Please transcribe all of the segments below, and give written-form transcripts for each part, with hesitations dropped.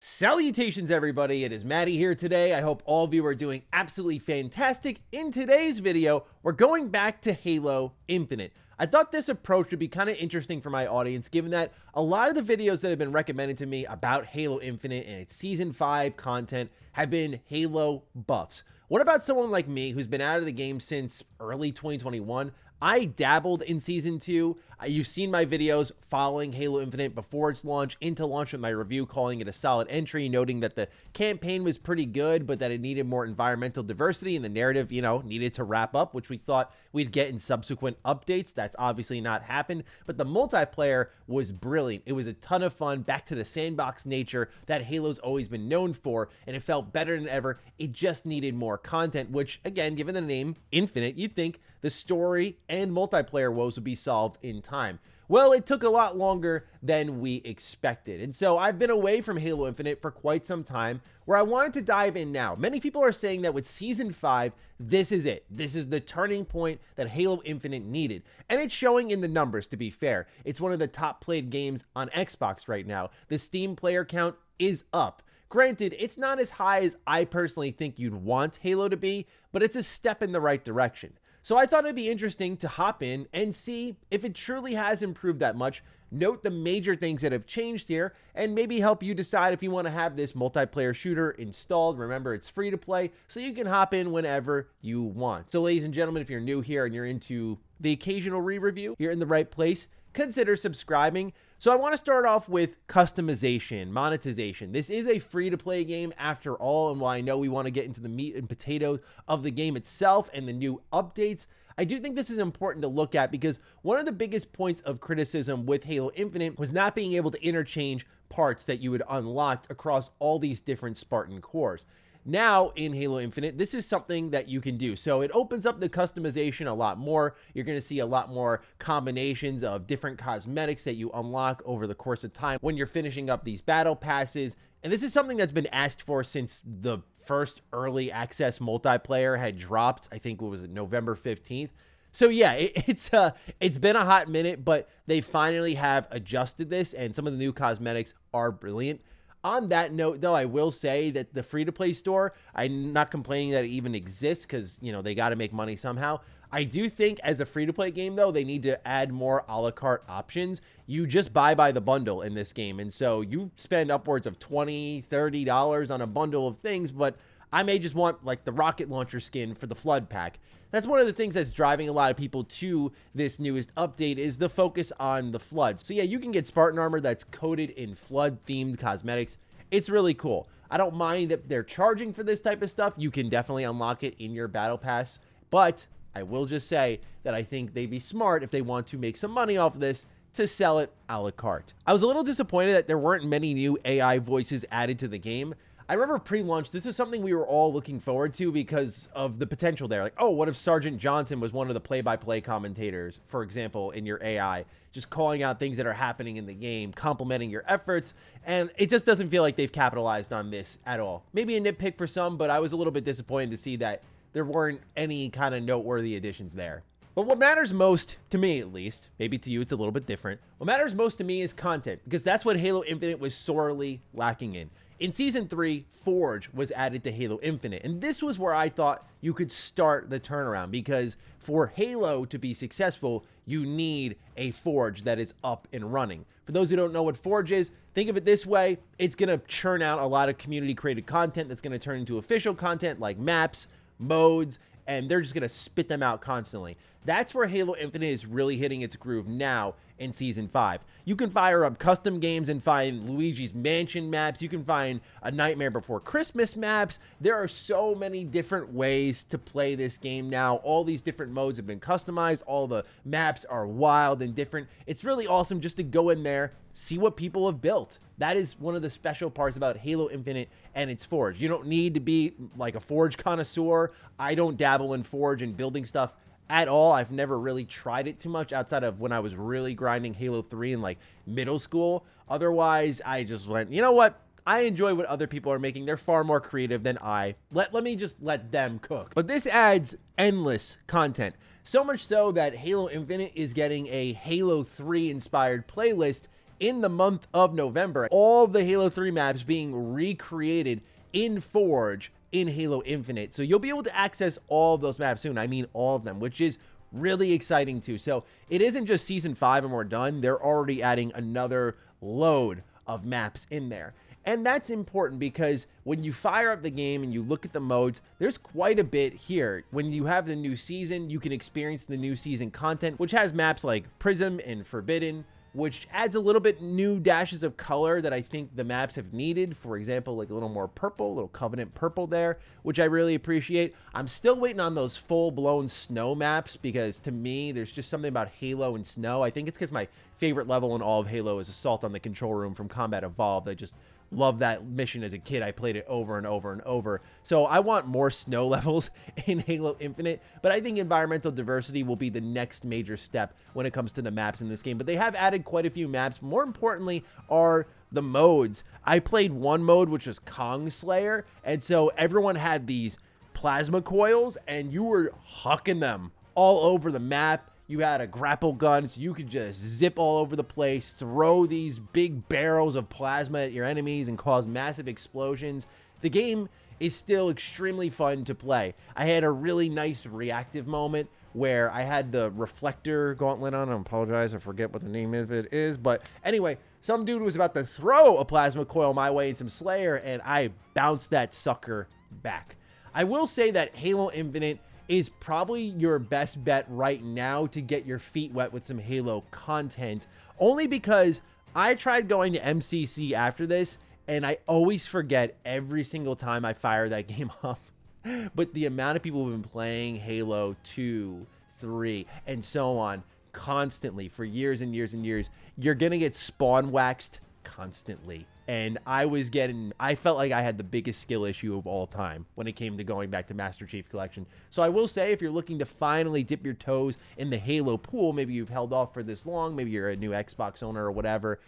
Salutations, everybody. It is Matty here today. I hope all of you are doing absolutely fantastic. In today's video, we're going back to Halo Infinite. I thought this approach would be kind of interesting for my audience, given that a lot of the videos that have been recommended to me about Halo Infinite and its Season 5 content have been Halo buffs. What about someone like me who's been out of the game since early 2021? I dabbled in Season 2. You've seen my videos following Halo Infinite before its launch, into launch with my review calling it a solid entry, noting that the campaign was pretty good, but that it needed more environmental diversity and the narrative, needed to wrap up, which we thought we'd get in subsequent updates. That's obviously not happened, but the multiplayer was brilliant. It was a ton of fun, back to the sandbox nature that Halo's always been known for, and it felt better than ever. It just needed more content, which, again, given the name Infinite, you'd think the story and multiplayer woes would be solved in time. Well, it took a lot longer than we expected. And so I've been away from Halo Infinite for quite some time, where I wanted to dive in now. Many people are saying that with Season 5, this is it. This is the turning point that Halo Infinite needed. And it's showing in the numbers, to be fair. It's one of the top played games on Xbox right now. The Steam player count is up. Granted, it's not as high as I personally think you'd want Halo to be, but it's a step in the right direction. So I thought it'd be interesting to hop in and see if it truly has improved that much, note the major things that have changed here, and maybe help you decide if you want to have this multiplayer shooter installed. Remember, it's free to play, so you can hop in whenever you want. So ladies and gentlemen, if you're new here and you're into the occasional re-review, you're in the right place. Consider subscribing. So I want to start off with customization, monetization. This is a free-to-play game after all, and while I know we want to get into the meat and potatoes of the game itself and the new updates, I do think this is important to look at because one of the biggest points of criticism with Halo Infinite was not being able to interchange parts that you would unlock across all these different Spartan cores. Now, in Halo Infinite, this is something that you can do. So it opens up the customization a lot more. You're going to see a lot more combinations of different cosmetics that you unlock over the course of time when you're finishing up these battle passes. And this is something that's been asked for since the first early access multiplayer had dropped. I think, what was it, November 15th? So yeah, it's been a hot minute, but they finally have adjusted this, and some of the new cosmetics are brilliant. On that note, though, I will say that the free-to-play store, I'm not complaining that it even exists because, they got to make money somehow. I do think as a free-to-play game, though, they need to add more a la carte options. You just buy by the bundle in this game, and so you spend upwards of $20, $30 on a bundle of things, but I may just want, like, the rocket launcher skin for the Flood pack. That's one of the things that's driving a lot of people to this newest update is the focus on the Flood. So yeah, you can get Spartan armor that's coated in Flood-themed cosmetics. It's really cool. I don't mind that they're charging for this type of stuff. You can definitely unlock it in your battle pass. But I will just say that I think they'd be smart if they want to make some money off of this to sell it a la carte. I was a little disappointed that there weren't many new AI voices added to the game. I remember pre-launch, this is something we were all looking forward to because of the potential there. Like, oh, what if Sergeant Johnson was one of the play-by-play commentators, for example, in your AI, just calling out things that are happening in the game, complimenting your efforts, and it just doesn't feel like they've capitalized on this at all. Maybe a nitpick for some, but I was a little bit disappointed to see that there weren't any kind of noteworthy additions there. But what matters most, to me at least, maybe to you it's a little bit different, what matters most to me is content, because that's what Halo Infinite was sorely lacking in. In Season 3, Forge was added to Halo Infinite, and this was where I thought you could start the turnaround, because for Halo to be successful, you need a Forge that is up and running. For those who don't know what Forge is, think of it this way: it's going to churn out a lot of community-created content that's going to turn into official content like maps, modes, and they're just going to spit them out constantly. That's where Halo Infinite is really hitting its groove now in Season 5. You can fire up custom games and find Luigi's Mansion maps. You can find A Nightmare Before Christmas maps. There are so many different ways to play this game now. All these different modes have been customized. All the maps are wild and different. It's really awesome just to go in there, see what people have built. That is one of the special parts about Halo Infinite and its Forge. You don't need to be like a Forge connoisseur. I don't dabble in Forge and building stuff at all. I've never really tried it too much outside of when I was really grinding Halo 3 in like middle school. Otherwise, I just went, you know what? I enjoy what other people are making. They're far more creative than I. Let me just let them cook. But this adds endless content. So much so that Halo Infinite is getting a Halo 3 inspired playlist in the month of November. All the Halo 3 maps being recreated in Forge in Halo Infinite. So you'll be able to access all of those maps soon. I mean, all of them, which is really exciting too. So it isn't just season 5 and we're done. They're already adding another load of maps in there. And that's important because when you fire up the game and you look at the modes, there's quite a bit here. When you have the new season, you can experience the new season content, which has maps like Prism and Forbidden, which adds a little bit new dashes of color that I think the maps have needed. For example, like a little more purple, a little Covenant purple there, which I really appreciate. I'm still waiting on those full-blown snow maps because to me, there's just something about Halo and snow. I think it's because my favorite level in all of Halo is Assault on the Control Room from Combat Evolved. I just love that mission as a kid. I played it over and over and over. So I want more snow levels in Halo Infinite, but I think environmental diversity will be the next major step when it comes to the maps in this game. But they have added quite a few maps. More importantly are the modes. I played one mode, which was Kong Slayer, and so everyone had these plasma coils, and you were hucking them all over the map. You had a grapple gun, so you could just zip all over the place, throw these big barrels of plasma at your enemies and cause massive explosions. The game is still extremely fun to play. I had a really nice reactive moment where I had the reflector gauntlet on. I apologize, I forget what the name of it is. But anyway, some dude was about to throw a plasma coil my way in some Slayer, and I bounced that sucker back. I will say that Halo Infinite is probably your best bet right now to get your feet wet with some Halo content, only because I tried going to MCC after this, and I always forget every single time I fire that game up. But the amount of people who've been playing Halo 2, 3, and so on constantly for years and years and years, you're gonna get spawn waxed constantly. And I felt like I had the biggest skill issue of all time when it came to going back to Master Chief Collection. So I will say, if you're looking to finally dip your toes in the Halo pool, maybe you've held off for this long, maybe you're a new Xbox owner or whatever,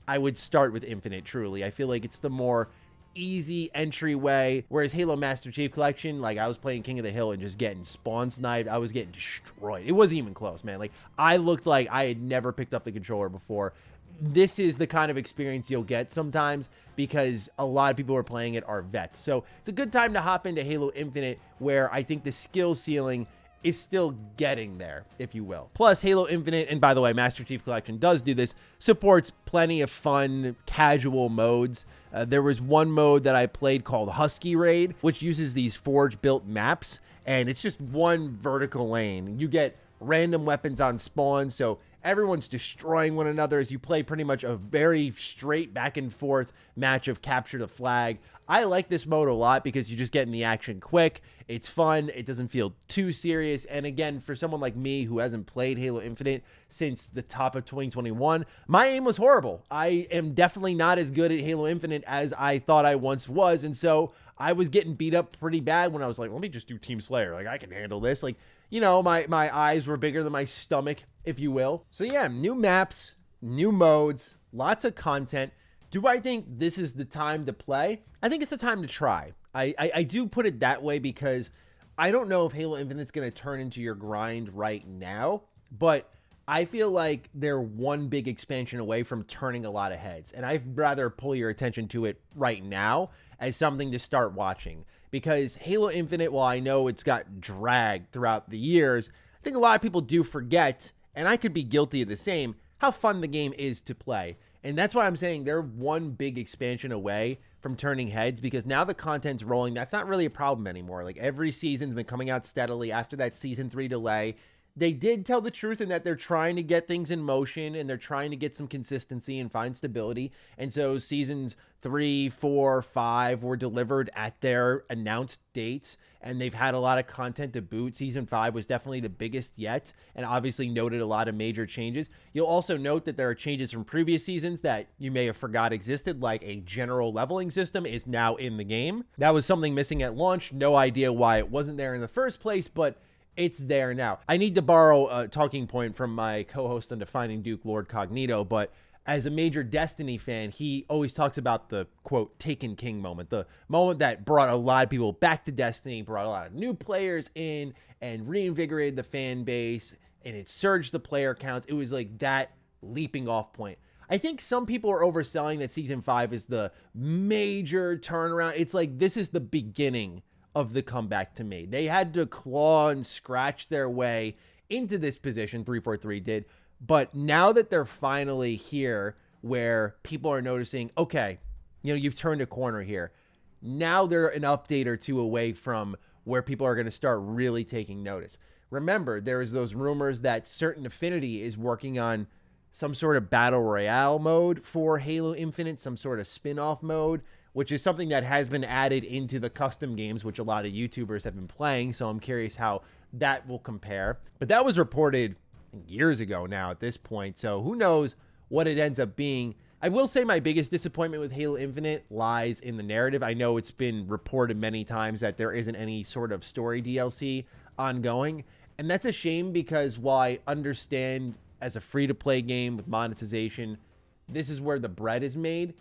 I would start with Infinite, truly. I feel like it's the more easy entryway, whereas Halo Master Chief Collection, like I was playing King of the Hill and just getting spawn sniped. I was getting destroyed. It wasn't even close, man. Like, I looked like I had never picked up the controller before. This is the kind of experience you'll get sometimes because a lot of people who are playing it are vets. So it's a good time to hop into Halo Infinite, where I think the skill ceiling is still getting there, if you will. Plus, Halo Infinite, and by the way, Master Chief Collection does do this, supports plenty of fun, casual modes. There was one mode that I played called Husky Raid, which uses these Forge-built maps, and it's just one vertical lane. You get random weapons on spawn, so everyone's destroying one another as you play pretty much a very straight back and forth match of capture the flag. I like this mode a lot because you just get in the action quick. It's fun. It doesn't feel too serious. And again, for someone like me who hasn't played Halo Infinite since the top of 2021, my aim was horrible. I am definitely not as good at Halo Infinite as I thought I once was. And so I was getting beat up pretty bad when I was like, let me just do Team Slayer. Like, I can handle this. Like, you know, my eyes were bigger than my stomach, if you will. So yeah, new maps, new modes, lots of content. Do I think this is the time to play? I think it's the time to try. I do put it that way because I don't know if Halo Infinite's going to turn into your grind right now, but I feel like they're one big expansion away from turning a lot of heads. And I'd rather pull your attention to it right now as something to start watching. Because Halo Infinite, while I know it's got dragged throughout the years, I think a lot of people do forget, and I could be guilty of the same, how fun the game is to play. And that's why I'm saying they're one big expansion away from turning heads, because now the content's rolling. That's not really a problem anymore. Like, every season's been coming out steadily after that season 3 delay. They did tell the truth in that they're trying to get things in motion and they're trying to get some consistency and find stability. And so seasons 3, 4, 5 were delivered at their announced dates, and they've had a lot of content to boot. Season 5 was definitely the biggest yet, and obviously noted a lot of major changes. You'll also note that there are changes from previous seasons that you may have forgot existed, like a general leveling system is now in the game. That was something missing at launch. No idea why it wasn't there in the first place, but it's there now. I need to borrow a talking point from my co-host on Defining Duke, Lord Cognito, but as a major Destiny fan, he always talks about the, quote, Taken King moment, the moment that brought a lot of people back to Destiny, brought a lot of new players in, and reinvigorated the fan base, and it surged the player counts. It was like that leaping off point. I think some people are overselling that season 5 is the major turnaround. It's like, this is the beginning of the comeback to me. They had to claw and scratch their way into this position, 343 did. But now that they're finally here, where people are noticing, okay, you know, you've turned a corner here. Now they're an update or two away from where people are going to start really taking notice. Remember, there is those rumors that Certain Affinity is working on some sort of battle royale mode for Halo Infinite, some sort of spin-off mode, which is something that has been added into the custom games, which a lot of YouTubers have been playing. So I'm curious how that will compare. But that was reported years ago now at this point. So who knows what it ends up being. I will say my biggest disappointment with Halo Infinite lies in the narrative. I know it's been reported many times that there isn't any sort of story DLC ongoing. And that's a shame, because while I understand as a free-to-play game with monetization, this is where the bread is made,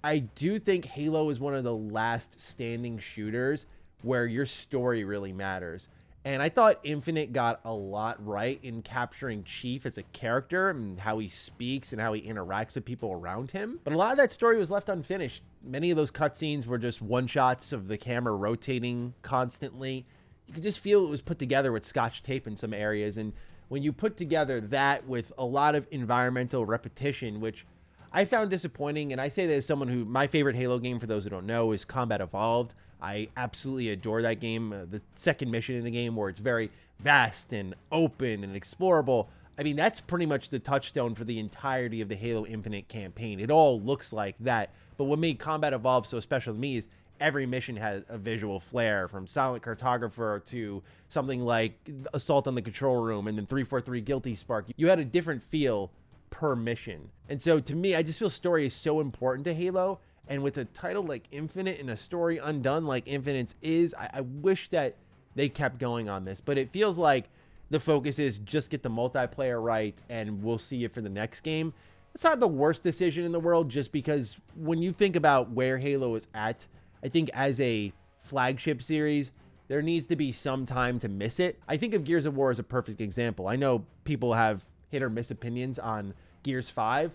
I do think Halo is one of the last standing shooters where your story really matters. And I thought Infinite got a lot right in capturing Chief as a character and how he speaks and how he interacts with people around him. But a lot of that story was left unfinished. Many of those cutscenes were just one-shots of the camera rotating constantly. You could just feel it was put together with scotch tape in some areas. And when you put together that with a lot of environmental repetition, which I found disappointing, and I say that as someone who, my favorite Halo game, for those who don't know, is Combat Evolved. I absolutely adore that game. The second mission in the game, where it's very vast and open and explorable. I mean, that's pretty much the touchstone for the entirety of the Halo Infinite campaign. It all looks like that. But what made Combat Evolved so special to me is every mission has a visual flair, from Silent Cartographer to something like Assault on the Control Room, and then 343 Guilty Spark. You had a different feel per mission. And so to me, I just feel story is so important to Halo. And with a title like Infinite and a story undone like Infinite's is, I wish that they kept going on this. But it feels like the focus is just get the multiplayer right, and we'll see it for the next game. It's not the worst decision in the world, just because when you think about where Halo is at, I think as a flagship series, there needs to be some time to miss it. I think of Gears of War as a perfect example. I know people have hit or miss opinions on Gears 5.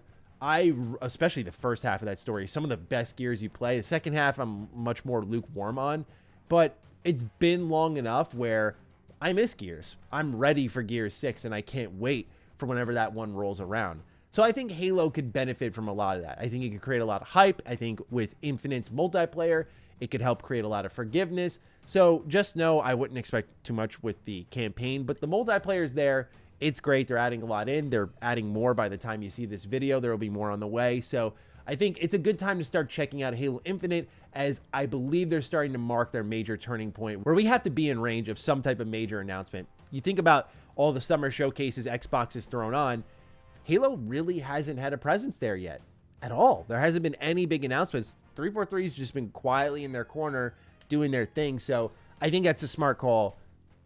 Especially the first half of that story, some of the best Gears you play. The second half, I'm much more lukewarm on, but it's been long enough where I miss Gears. I'm ready for Gears 6, and I can't wait for whenever that one rolls around. So I think Halo could benefit from a lot of that. I think it could create a lot of hype. I think with Infinite's multiplayer, it could help create a lot of forgiveness. So just know I wouldn't expect too much with the campaign, but the multiplayer is there. It's great. They're adding a lot in. They're adding more by the time you see this video. There will be more on the way. So I think it's a good time to start checking out Halo Infinite, as I believe they're starting to mark their major turning point where we have to be in range of some type of major announcement. You think about all the summer showcases Xbox has thrown on, Halo really hasn't had a presence there yet at all. There hasn't been any big announcements. 343 has just been quietly in their corner doing their thing. So I think that's a smart call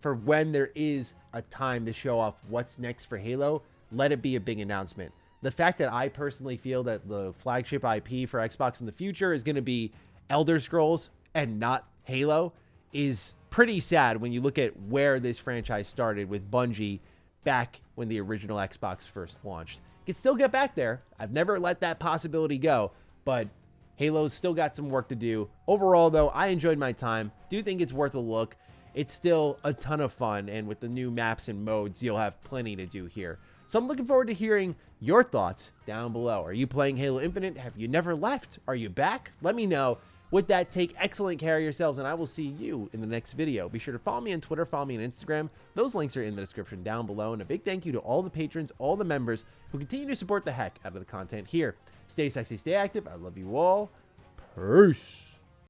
for when there is a time to show off what's next for Halo. Let it be a big announcement. The fact that I personally feel that the flagship IP for Xbox in the future is going to be Elder Scrolls and not Halo is pretty sad when you look at where this franchise started with Bungie back when the original Xbox first launched. It can still get back there. I've never let that possibility go, but Halo's still got some work to do. Overall, though, I enjoyed my time. Do think it's worth a look. It's still a ton of fun, and with the new maps and modes, you'll have plenty to do here. So I'm looking forward to hearing your thoughts down below. Are you playing Halo Infinite? Have you never left? Are you back? Let me know. With that, take excellent care of yourselves, and I will see you in the next video. Be sure to follow me on Twitter, follow me on Instagram. Those links are in the description down below, and a big thank you to all the patrons, all the members who continue to support the heck out of the content here. Stay sexy, stay active. I love you all. Peace.